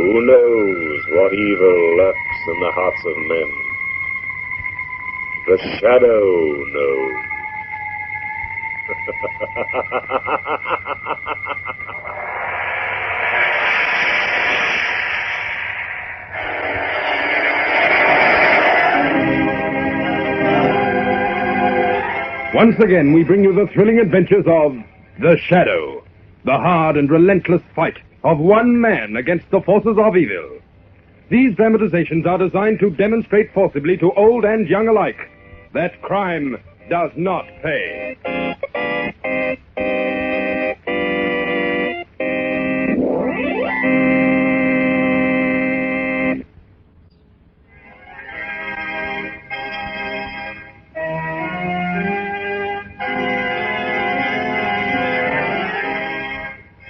Who knows what evil lurks in the hearts of men? The Shadow knows. Once again, we bring you the thrilling adventures of The Shadow, the hard and relentless fight of one man against the forces of evil. These dramatizations are designed to demonstrate forcibly to old and young alike that crime does not pay.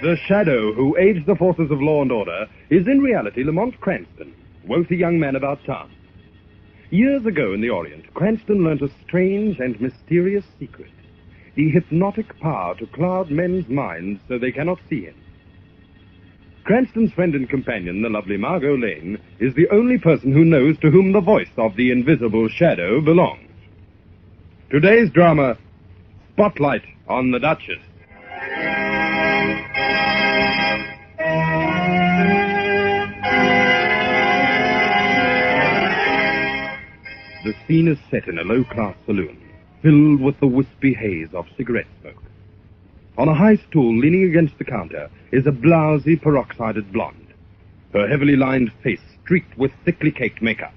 The Shadow who aids the forces of law and order is in reality Lamont Cranston, wealthy young man about town. Years ago in the Orient, Cranston learnt a strange and mysterious secret, the hypnotic power to cloud men's minds so they cannot see him. Cranston's friend and companion, the lovely Margot Lane, is the only person who knows to whom the voice of the invisible Shadow belongs. Today's drama, Spotlight on the Duchess. The scene is set in a low-class saloon, filled with the wispy haze of cigarette smoke. On a high stool leaning against the counter is a blousy, peroxided blonde, her heavily lined face streaked with thickly caked makeup.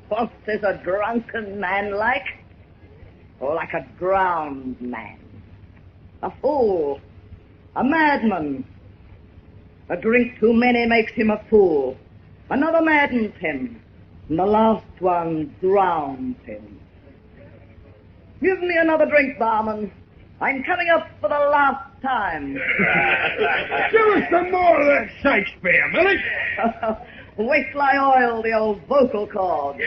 What is a drunken man like? Or like a drowned man? A fool. A madman. A drink too many makes him a fool. Another maddens him. And the last one drowns him. Give me another drink, barman. I'm coming up for the last time. Give us some more of that Shakespeare, Millie. Wait till I oil the old vocal cords.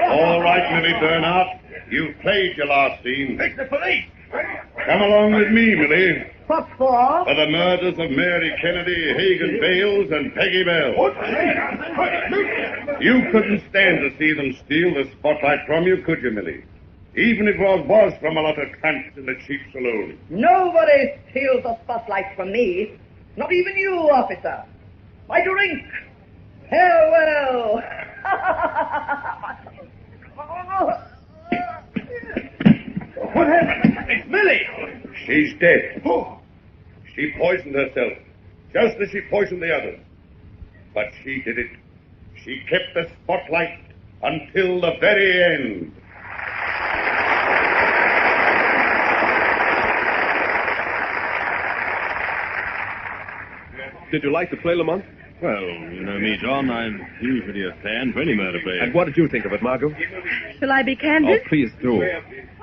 All right, Millie Burnout. You've played your last scene. It's the police. Come along with me, Millie. What for? For the murders of Mary Kennedy, Hagan Bales, and Peggy Bell. You couldn't stand to see them steal the spotlight from you, could you, Millie? Even if it was from a lot of tramps in the cheap saloon. Nobody steals the spotlight from me. Not even you, officer. My drink. Farewell. What happened? It's Millie. She's dead. She poisoned herself, just as she poisoned the others. But she did it. She kept the spotlight until the very end. Did you like the play, Lamont? Well, you know me, John. I'm usually a fan for any murder play. And what did you think of it, Margot? Shall I be candid? Oh, please do.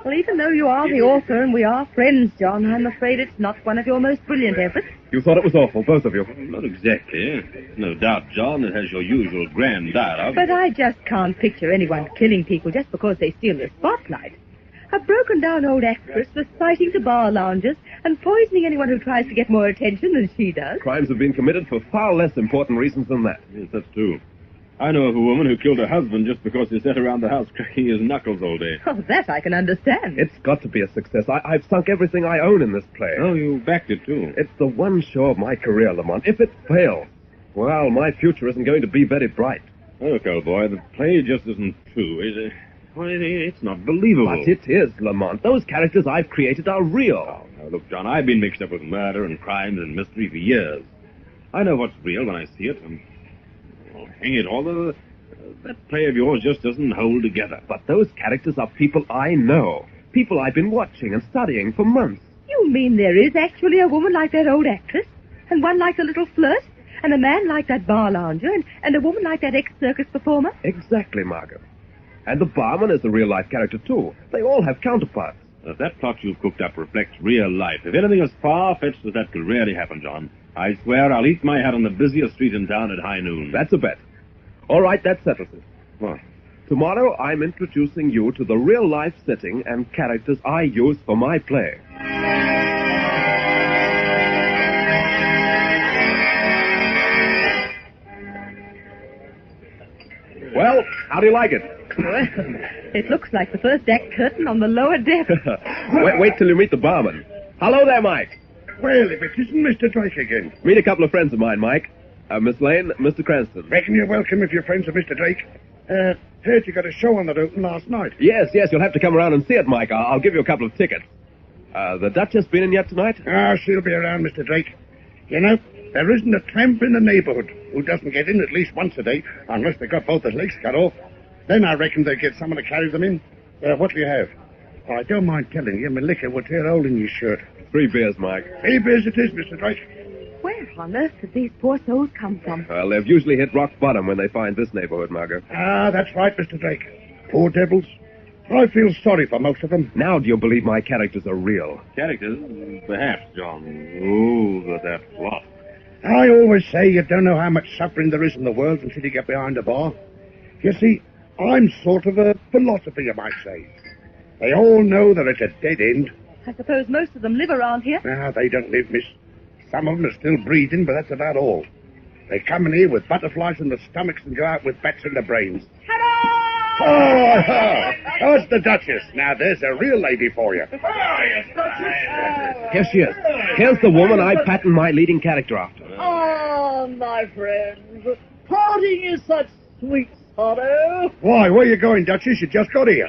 Well, even though you are the author and we are friends, John, I'm afraid it's not one of your most brilliant efforts. You thought it was awful, both of you. Not exactly. No doubt, John, it has your usual grand dialogue. But I just can't picture anyone killing people just because they steal the spotlight. A broken-down old actress was fighting the bar loungers and poisoning anyone who tries to get more attention than she does. Crimes have been committed for far less important reasons than that. Yes, that's true. I know of a woman who killed her husband just because he sat around the house cracking his knuckles all day. Oh, that I can understand. It's got to be a success. I've sunk everything I own in this play. Oh, you backed it, too. It's the one show of my career, Lamont. If it fails, well, my future isn't going to be very bright. Look, old boy, the play just isn't true, is it? Well, it's not believable. But it is, Lamont. Those characters I've created are real. Oh, now, look, John, I've been mixed up with murder and crimes and mystery for years. I know what's real when I see it. And, well, hang it all, that play of yours just doesn't hold together. But those characters are people I know. People I've been watching and studying for months. You mean there is actually a woman like that old actress? And one like the little flirt? And a man like that bar lounger? And a woman like that ex-circus performer? Exactly, Margot. And the barman is a real-life character, too. They all have counterparts. If that plot you've cooked up reflects real life, if anything as far-fetched as that could really happen, John, I swear I'll eat my hat on the busiest street in town at high noon. That's a bet. All right, that settles it. What? Tomorrow I'm introducing you to the real-life setting and characters I use for my play. How do you like it? Well, it looks like the first act curtain on the lower deck. wait till you meet the barman. Hello there, Mike. Well, if it isn't Mr. Drake again. Meet a couple of friends of mine, Mike. Miss Lane, Mr. Cranston. Reckon you're welcome if you're friends of Mr. Drake. Heard you got a show on the Open last night. Yes, you'll have to come around and see it, Mike. I'll give you a couple of tickets. The Duchess been in yet tonight? She'll be around, Mr. Drake. You know, there isn't a tramp in the neighborhood who doesn't get in at least once a day, unless they got both their legs cut off. Then I reckon they get someone to carry them in. What do you have? Oh, I don't mind telling you, my liquor will tear a hole in your shirt. 3 beers, Mike. 3 beers it is, Mr. Drake. Where on earth did these poor souls come from? Well, they've usually hit rock bottom when they find this neighborhood, Margot. That's right, Mr. Drake. Poor devils. I feel sorry for most of them. Now do you believe my characters are real? Characters? Perhaps, John. Oh, but that plot. I always say you don't know how much suffering there is in the world until you get behind a bar. You see, I'm sort of a philosopher, you might say. They all know they're at a dead end. I suppose most of them live around here. They don't live, miss. Some of them are still breathing, but that's about all. They come in here with butterflies in their stomachs and go out with bats in their brains. Oh, it's the Duchess. Now, there's a real lady for you. Here she is. Here's the woman I patterned my leading character after. Oh, my friends. Parting is such sweet sorrow. Why, where you going, Duchess? You just got here.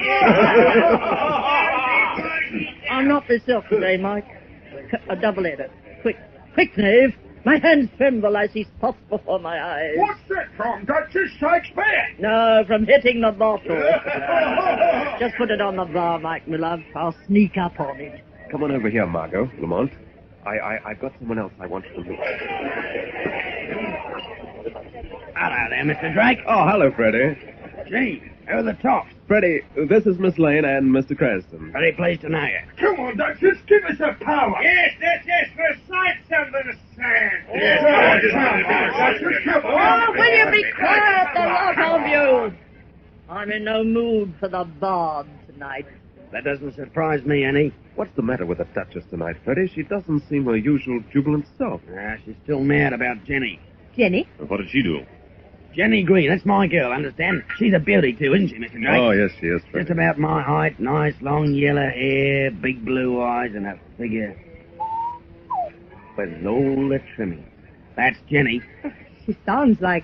I'm not myself today, Mike. A double-header. Quick, knave. My hands tremble. I see spots before my eyes. What's that from, Duchess? Shakespeare? No, from hitting the bottle. Just put it on the bar, Mike, my love. I'll sneak up on it. Come on over here, Margot, Lamont. I've got someone else I want you to meet. Hello there, Mr. Drake. Oh, hello, Freddie. Gee, who are the tops? Freddie, this is Miss Lane and Mr. Cranston. Very pleased to know you. Come on, Duchess. Give us a power. Yes, recite something to say. Duchess, come on. Oh, will you be quiet, the lot of you? I'm in no mood for the bard tonight. That doesn't surprise me any. What's the matter with the Duchess tonight, Freddie? She doesn't seem her usual jubilant self. She's still mad about Jenny. Jenny? What did she do? Jenny Green, that's my girl, understand? She's a beauty too, isn't she, Mr. Drake? Oh, yes, she is, Freddie. Just about my height, nice long yellow hair, big blue eyes, and a figure with all the trimming. That's Jenny. She sounds like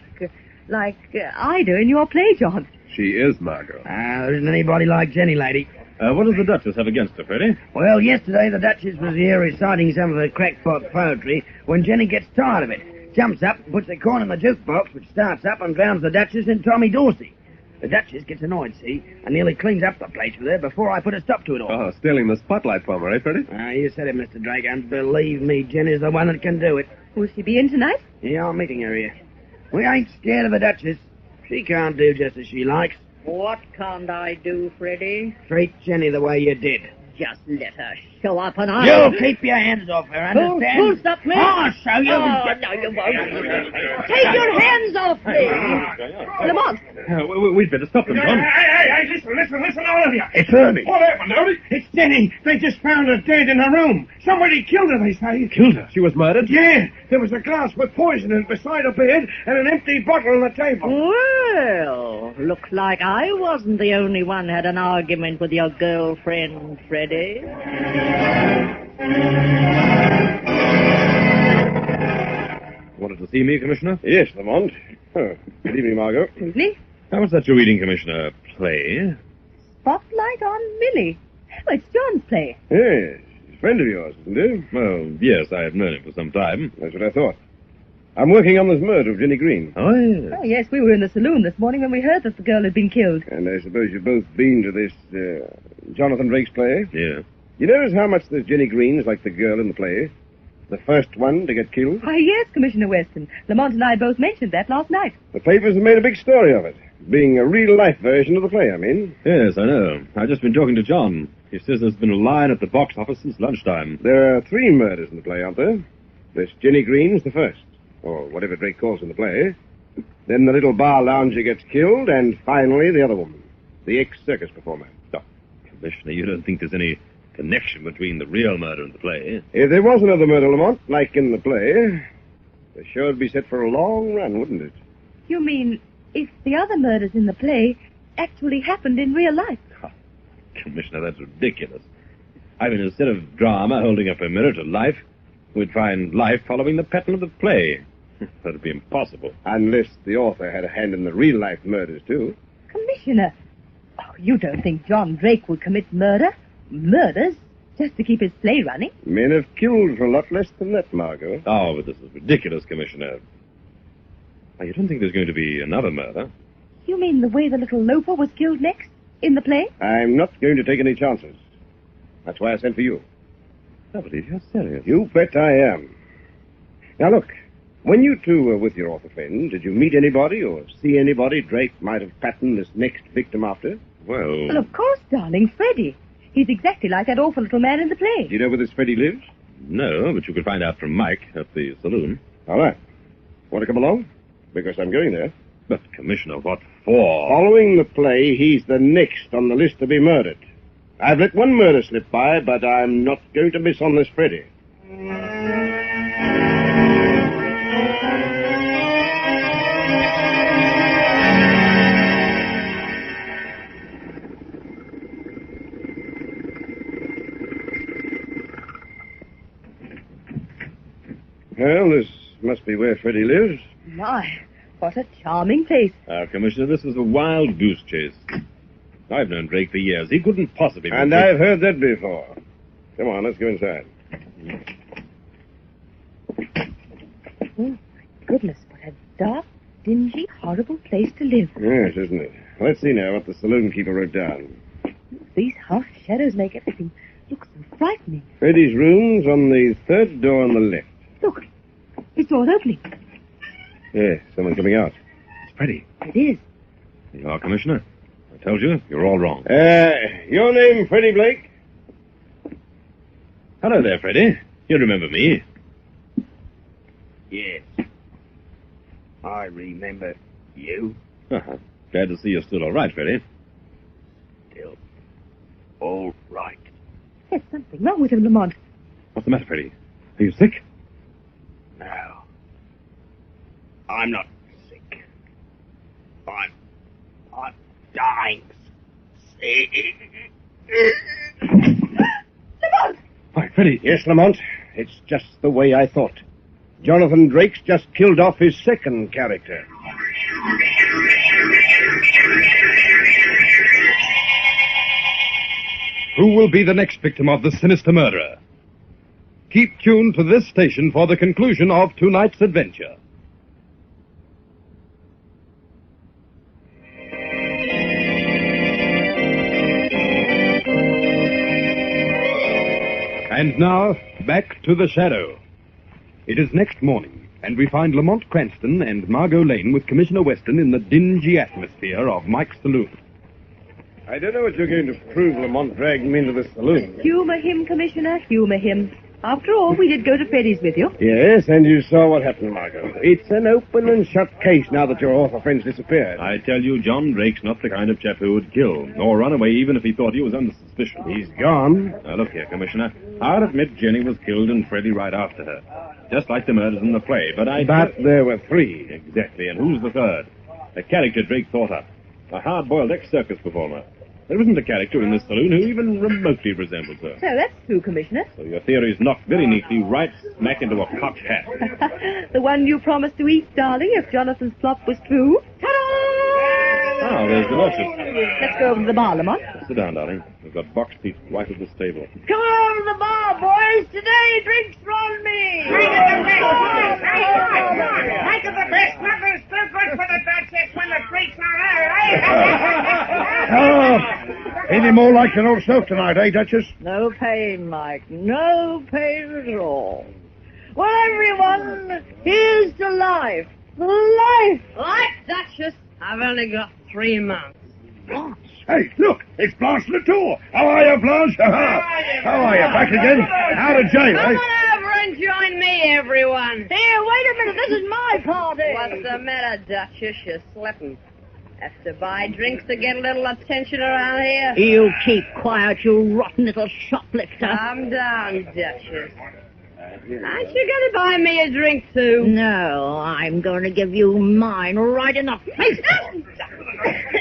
Ida in your play, John. She is, Margot. There isn't anybody like Jenny, lady. What does the Duchess have against her, Freddie? Well, yesterday the Duchess was here reciting some of her crackpot poetry when Jenny gets tired of it. Jumps up and puts the corn in the jukebox, which starts up and drowns the Duchess in Tommy Dorsey. The Duchess gets annoyed, see, and nearly cleans up the place with her before I put a stop to it all. Oh, stealing the spotlight from her, eh, Freddie? You said it, Mr. Drake, and believe me, Jenny's the one that can do it. Will she be in tonight? Yeah, I'm meeting her here. We ain't scared of the Duchess. She can't do just as she likes. What can't I do, Freddie? Treat Jenny the way you did. Just let her show up and You keep your hands off her, understand? Who'll stop me? I'll show you. Oh, no, you won't. Take your hands off me. Lamont! We'd better stop them, John. Hey, listen, all of you. It's Ernie. What happened, Ernie? It's Jenny. They just found her dead in her room. Somebody killed her, they say. Killed her? She was murdered? Yeah, there was a glass with poison in it beside her bed and an empty bottle on the table. Well, looks like I wasn't the only one had an argument with your girlfriend, Freddie. Wanted to see me, Commissioner? Yes, Lamont. Good evening, Margot. Evening. How was that you're reading, Commissioner? Play? Spotlight on Millie. Oh, it's John's play. Yes, he's a friend of yours, isn't he? Well, yes, I have known him for some time. That's what I thought. I'm working on this murder of Jenny Green. Oh, yes. Oh, yes, we were in the saloon this morning when we heard that the girl had been killed. And I suppose you've both been to this, Jonathan Drake's play? Yeah. You notice how much this Jenny Green is like the girl in the play? The first one to get killed? Why, yes, Commissioner Weston. Lamont and I both mentioned that last night. The papers have made a big story of it. Being a real-life version of the play, I mean. Yes, I know. I've just been talking to John. He says there's been a line at the box office since lunchtime. There are 3 murders in the play, aren't there? This Jenny Green's the first, or whatever Drake calls in the play. Then the little bar lounger gets killed, and finally the other woman, the ex-circus performer. Oh, Commissioner, you don't think there's any connection between the real murder and the play? If there was another murder, Lamont, like in the play, the show would be set for a long run, wouldn't it? You mean, if the other murders in the play actually happened in real life. Commissioner, that's ridiculous. I mean, instead of drama holding up a mirror to life, we'd find life following the pattern of the play. That'd be impossible. Unless the author had a hand in the real-life murders, too. Commissioner, you don't think John Drake would commit murders, just to keep his play running? Men have killed for a lot less than that, Margot. Oh, but this is ridiculous, Commissioner. Now, you don't think there's going to be another murder? You mean the way the little loafer was killed next, in the play? I'm not going to take any chances. That's why I sent for you. I believe you're serious. You bet I am. Now, look, when you two were with your author friend, did you meet anybody or see anybody Drake might have patterned this next victim after? Well, of course, darling, Freddie. He's exactly like that awful little man in the play. Do you know where this Freddie lives? No, but you could find out from Mike at the saloon. All right. Want to come along? Because I'm going there. But, Commissioner, what for? Following the play, he's the next on the list to be murdered. I've let one murder slip by, but I'm not going to miss on this Freddie. Well, this must be where Freddie lives. My, what a charming place. Commissioner, this is a wild goose chase. I've known Drake for years. He couldn't possibly... And I've heard that before. Come on, let's go inside. Oh, my goodness, what a dark, dingy, horrible place to live. Yes, isn't it? Let's see now what the saloon keeper wrote down. These harsh shadows make everything look so frightening. Freddie's room's on the third door on the left. Look, his door's opening. Yes, someone coming out. It's Freddie. It is. You are, Commissioner. I told you, you're all wrong. Your name, Freddie Blake? Hello there, Freddie. You remember me? Yes. I remember you. Uh-huh. Glad to see you're still all right, Freddie. Still all right. There's something wrong with him, Lamont. What's the matter, Freddie? Are you sick? No. I'm not sick. I'm dying. Lamont! Why, Freddie. Yes, Lamont. It's just the way I thought. Jonathan Drake's just killed off his second character. Who will be the next victim of the sinister murderer? Keep tuned to this station for the conclusion of tonight's adventure. And now, back to the Shadow. It is next morning, and we find Lamont Cranston and Margot Lane with Commissioner Weston in the dingy atmosphere of Mike's saloon. I don't know what you're going to prove Lamont dragged me into the saloon. Humour him, Commissioner, humour him. After all, we did go to Freddie's with you. Yes, and you saw what happened, Margot. It's an open and shut case now that your author friend's disappeared. I tell you, John Drake's not the kind of chap who would kill, nor run away even if he thought he was under suspicion. He's gone. Now, look here, Commissioner. I'll admit Jenny was killed and Freddie right after her. Just like the murders in the play, but But there were three. Exactly, and who's the third? A character Drake thought up. A hard-boiled ex-circus performer. There isn't a character in this saloon who even remotely resembles her. So that's true, Commissioner. So your theory's knocked very neatly right smack into a cocked hat. The one you promised to eat, darling, if Jonathan's plot was true. Ta-da! Oh, there's the Duchess. Let's go over to the bar, Lamont. Sit down, darling. We've got box seats right at this table. Come on to the bar, boys. Today, drinks from me. Make it the best nothing's too good for the Duchess when the treats are her, Oh, any more like your old self tonight, eh, Duchess? No pain, Mike. No pain at all. Well, everyone, here's to life. Life! Life, Duchess? I've only got 3 months. Blanche. Hey, look, it's Blanche Latour. How are you, Blanche? How are you? Back again? Out of jail, Come eh? on over and join me, everyone. Here, wait a minute. This is my party. What's the matter, Duchess? You're slipping. Have to buy drinks to get a little attention around here? You keep quiet, you rotten little shoplifter. Calm down, Duchess. Aren't you going to buy me a drink, too? No, I'm going to give you mine right in the face.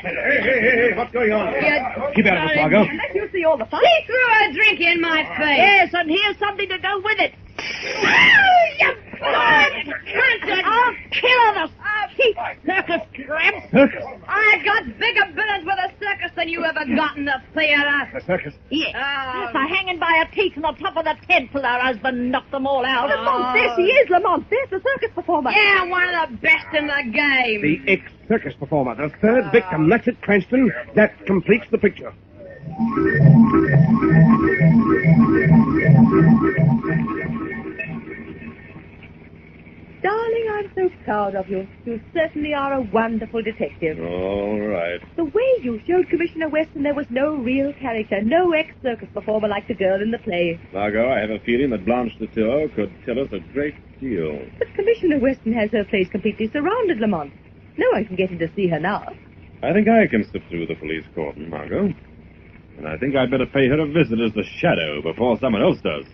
Hey, what's going on? Keep out of this, Margot. Unless you see all the fun. He threw a drink in my face. Yes, and here's something to go with it. You blood! I'll kill the cheap circus tramps. Circus? I got bigger billets with a circus than you ever got in the theater. The circus? Yes. Oh. Yes, by hanging by her teeth on the top of the tent till her husband knocked them all out. Oh. Lamont, there she is, Lamont. There's the circus performer. Yeah, one of the best in the game. The ex-circus performer, the third victim. That's it, Cranston. That completes the picture. Darling, I'm so proud of you. You certainly are a wonderful detective. All right. The way you showed Commissioner Weston there was no real character, no ex-circus performer like the girl in the play. Margot, I have a feeling that Blanche Latour could tell us a great deal. But Commissioner Weston has her place completely surrounded, Lamont. No one can get in to see her now. I think I can slip through the police cordon, Margot. And I think I'd better pay her a visit as the Shadow before someone else does.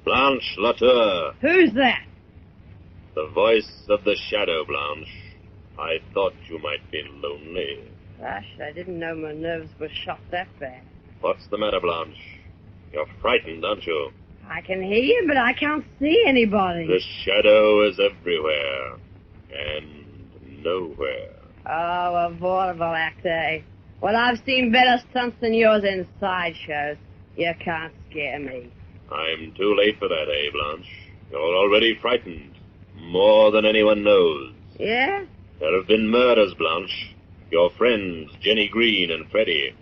Blanche Latour, Who's that? the voice of the Shadow, Blanche. I thought you might be lonely. Gosh, I didn't know my nerves were shot that bad. What's the matter, Blanche? You're frightened, aren't you? I can hear you, but I can't see anybody. The Shadow is everywhere and nowhere. Oh, a vaudeville actor, eh? Well, I've seen better stunts than yours in sideshows. You can't scare me. I'm too late for that, eh, Blanche? You're already frightened. More than anyone knows. Yeah? There have been murders, Blanche. Your friends, Jenny Green and Freddie.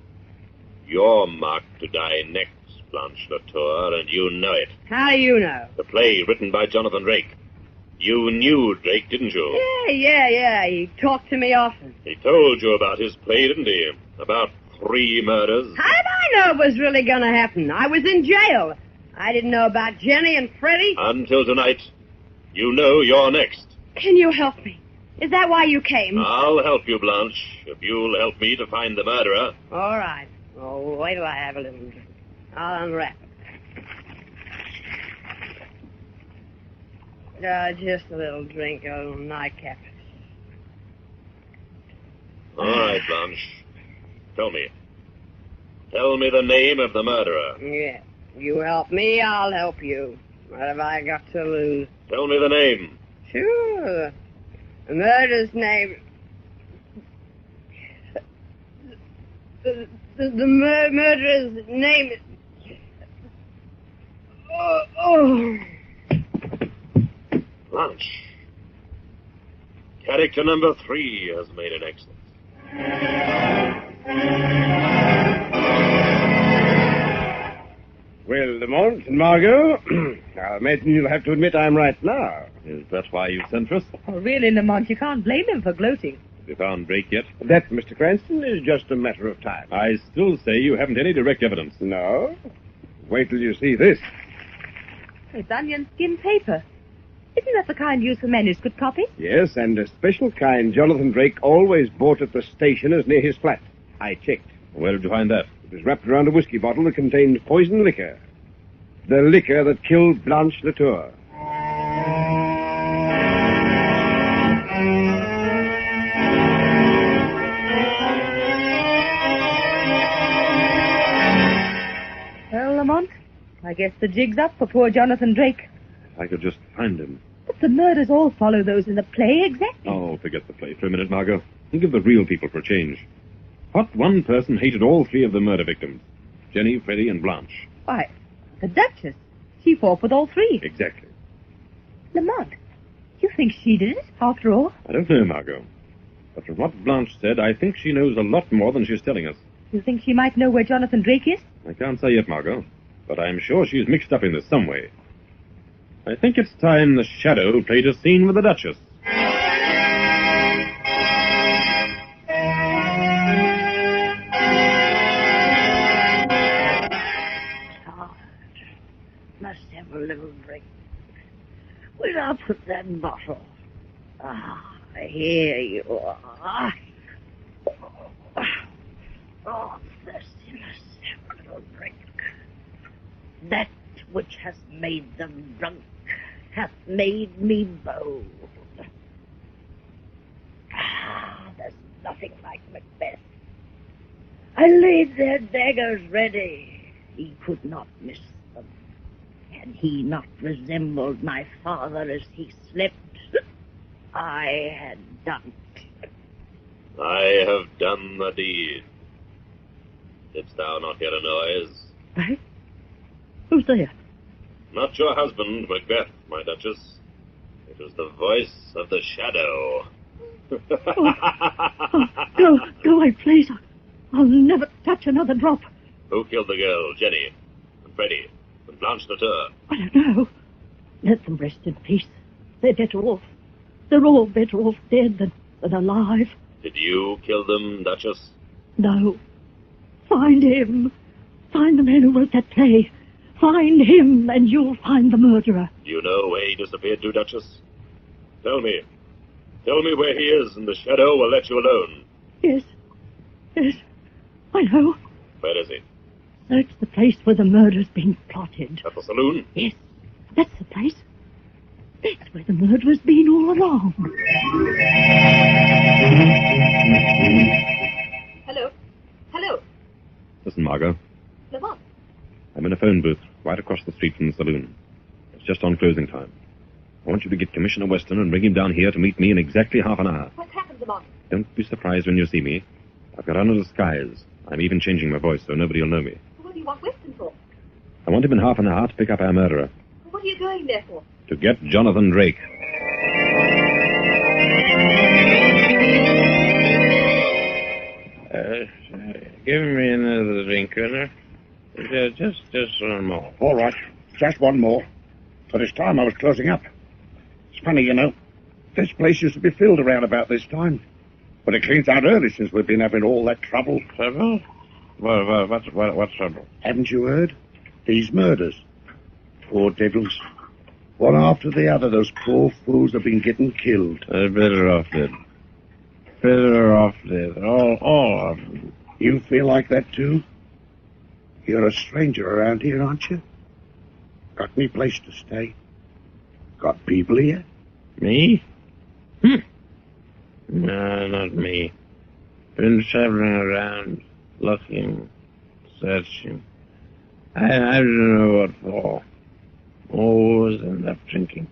You're marked to die next, Blanche Latour, and you know it. How do you know? The play written by Jonathan Drake. You knew Drake, didn't you? Yeah. He talked to me often. He told you about his play, didn't he? About 3 murders. How did I know it was really going to happen? I was in jail. I didn't know about Jenny and Freddie. Until tonight. You know you're next. Can you help me? Is that why you came? I'll help you, Blanche, if you'll help me to find the murderer. All right. Oh, wait till I have a little drink. I'll unwrap it. Just a little drink, a little nightcap. All right, Blanche. Tell me. Tell me the name of the murderer. Yeah. You help me, I'll help you. What have I got to lose? Tell me the name. Sure. The murderer's name... The murderer's name is... Oh. Blanche. Character number 3 has made an exit. Well, Lamont and Margot, I imagine you'll have to admit I'm right now. Is that why you sent for us? Oh, really, Lamont, you can't blame him for gloating. Have you found Drake yet? That, Mr. Cranston, is just a matter of time. I still say you haven't any direct evidence. No? Wait till you see this. It's onion skin paper. Isn't that the kind used for manuscript copy? Yes, and a special kind Jonathan Drake always bought at the stationer's near his flat. I checked. Where did you find that? It was wrapped around a whiskey bottle that contained poison liquor. The liquor that killed Blanche Latour. Well, Lamont, I guess the jig's up for poor Jonathan Drake. If I could just find him. But the murders all follow those in the play exactly. Oh, forget the play for a minute, Margot. Think of the real people for a change. What one person hated all 3 of the murder victims? Jenny, Freddie, and Blanche. Why, the Duchess. She fought with all 3. Exactly. Lamont, you think she did it, after all? I don't know, Margot. But from what Blanche said, I think she knows a lot more than she's telling us. You think she might know where Jonathan Drake is? I can't say yet, Margot. But I'm sure she's mixed up in this some way. I think it's time the Shadow played a scene with the Duchess. Must have a little drink. Where'd I put that bottle? Ah, here you are. Oh, thirst in a sacred drink. That which has made them drunk hath made me bold. Ah, there's nothing like Macbeth. I laid their daggers ready. He could not miss them. Had he not resembled my father as he slept, I had done it. I have done the deed. Didst thou not hear a noise? Eh? Who's there? Not your husband, Macbeth, my Duchess. It was the voice of the Shadow. Go away, please. I'll never touch another drop. Who killed the girl, Jenny, and Freddie, and Blanche Latour? I don't know. Let them rest in peace. They're better off. They're all better off dead than alive. Did you kill them, Duchess? No. Find him. Find the man who wrote that play. Find him, and you'll find the murderer. You know where he disappeared to, Duchess? Tell me. Tell me where he is, and the Shadow will let you alone. Yes. I know. Where is he? Search the place where the murder's been plotted. At the saloon? Yes, that's the place. That's where the murderer's been all along. Hello. Listen, Margot. Lamont. I'm in a phone booth right across the street from the saloon. It's just on closing time. I want you to get Commissioner Weston and bring him down here to meet me in exactly half an hour. What's happened, Lamont? Don't be surprised when you see me. I've got on a disguise. I'm even changing my voice so nobody will know me. What do you want Weston for? I want him in half an hour to pick up our murderer. What are you going there for? To get Jonathan Drake. Give me another drink, Colonel. Just one more. All right, just one more. For this time I was closing up. It's funny, you know. This place used to be filled around about this time. But it cleans out early since we've been having all that trouble. Trouble? What trouble? Haven't you heard? These murders. Poor devils. One after the other, those poor fools have been getting killed. They're better off dead. Better off dead. All of them. You feel like that, too? You're a stranger around here, aren't you? Got any place to stay? Got people here? Me? No, not me. Been traveling around, looking, searching. I don't know what for. Always end up drinking.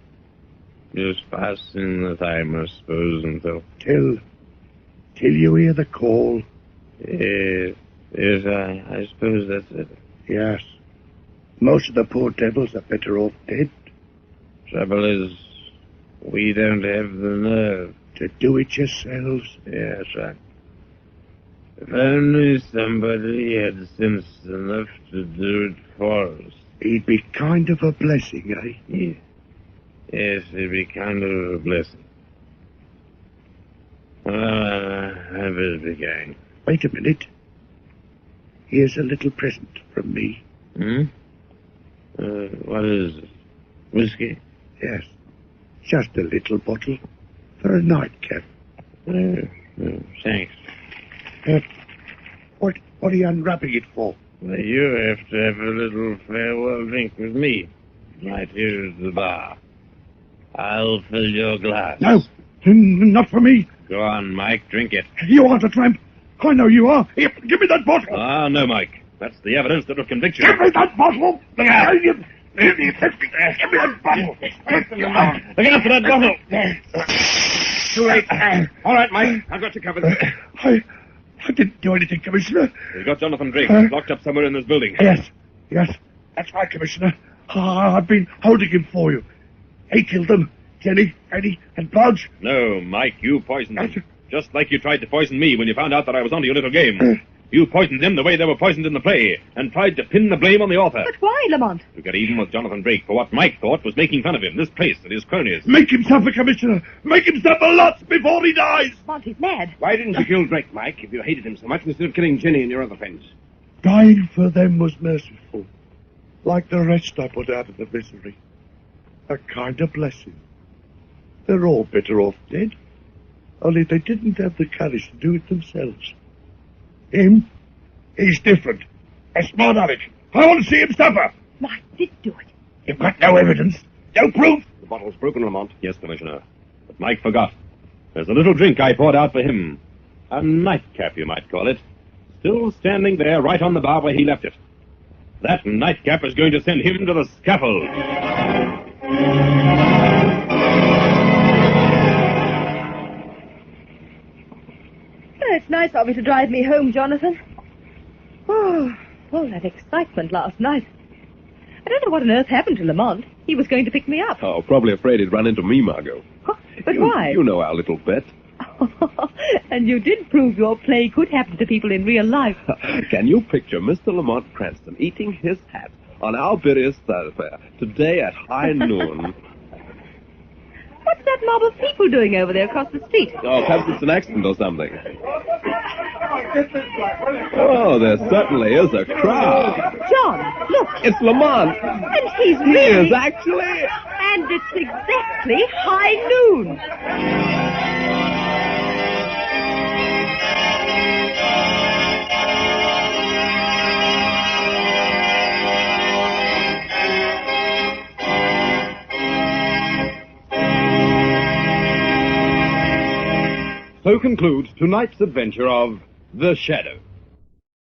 Just passing the time, I suppose, until... Till you hear the call. Yes, I suppose that's it. Yes. Most of the poor devils are better off dead. Trouble is, we don't have the nerve. To do it yourselves? Yes, right. If only somebody had sense enough to do it for us. He'd be kind of a blessing, eh? Yeah. Yes, it'd be kind of a blessing. Well, I better be going. Wait a minute. Here's a little present from me. What is it? Whiskey? Yes. Just a little bottle for a nightcap. Thanks. What are you unwrapping it for? Well, you have to have a little farewell drink with me. Right here at the bar. I'll fill your glass. No, not for me. Go on, Mike, drink it. You aren't a tramp. I know you are. Here, give me that bottle. Ah, no, Mike. That's the evidence that will convict you. Give me that bottle. Give me that bottle. Look out for that bottle. Too late. All right, Mike. I've got you covered. I didn't do anything, Commissioner. We've got Jonathan Drake. He's locked up somewhere in this building. Yes. That's right, Commissioner. I've been holding him for you. He killed them. Jenny, Eddie, and Blanche. No, Mike, you poisoned him. Just like you tried to poison me when you found out that I was onto your little game. You poisoned them the way they were poisoned in the play, and tried to pin the blame on the author. But why, Lamont? To get even with Jonathan Drake for what Mike thought was making fun of him, this place and his cronies. Make him suffer, Commissioner. Make him suffer lots before he dies. Lamont, he's mad. Why didn't you kill Drake, Mike, if you hated him so much, instead of killing Jenny and your other friends? Dying for them was merciful. Like the rest I put out of the misery. A kind of blessing. They're all better off dead. Only they didn't have the courage to do it themselves. Him, He's different. A smart of it. I want to see him suffer. Mike did do it. You've got no evidence, no proof. The bottle's broken, Lamont. Yes, Commissioner. But Mike forgot. There's a little drink I poured out for him. A nightcap, you might call it. Still standing there right on the bar where he left it. That nightcap is going to send him to the scaffold. It's nice of you to drive me home, Jonathan. Oh, all that excitement last night. I don't know what on earth happened to Lamont. He was going to pick me up. Oh, probably afraid he'd run into me, Margot. But why? You know our little bet. And you did prove your play could happen to people in real life. Can you picture Mr. Lamont Cranston eating his hat on our biggest thoroughfare today at high noon? What's that mob of people doing over there across the street? Oh, perhaps it's an accident or something. Oh, there certainly is a crowd. John, look. It's Lamont. And he's He really... is actually... And it's exactly high noon. So concludes tonight's adventure of The Shadow.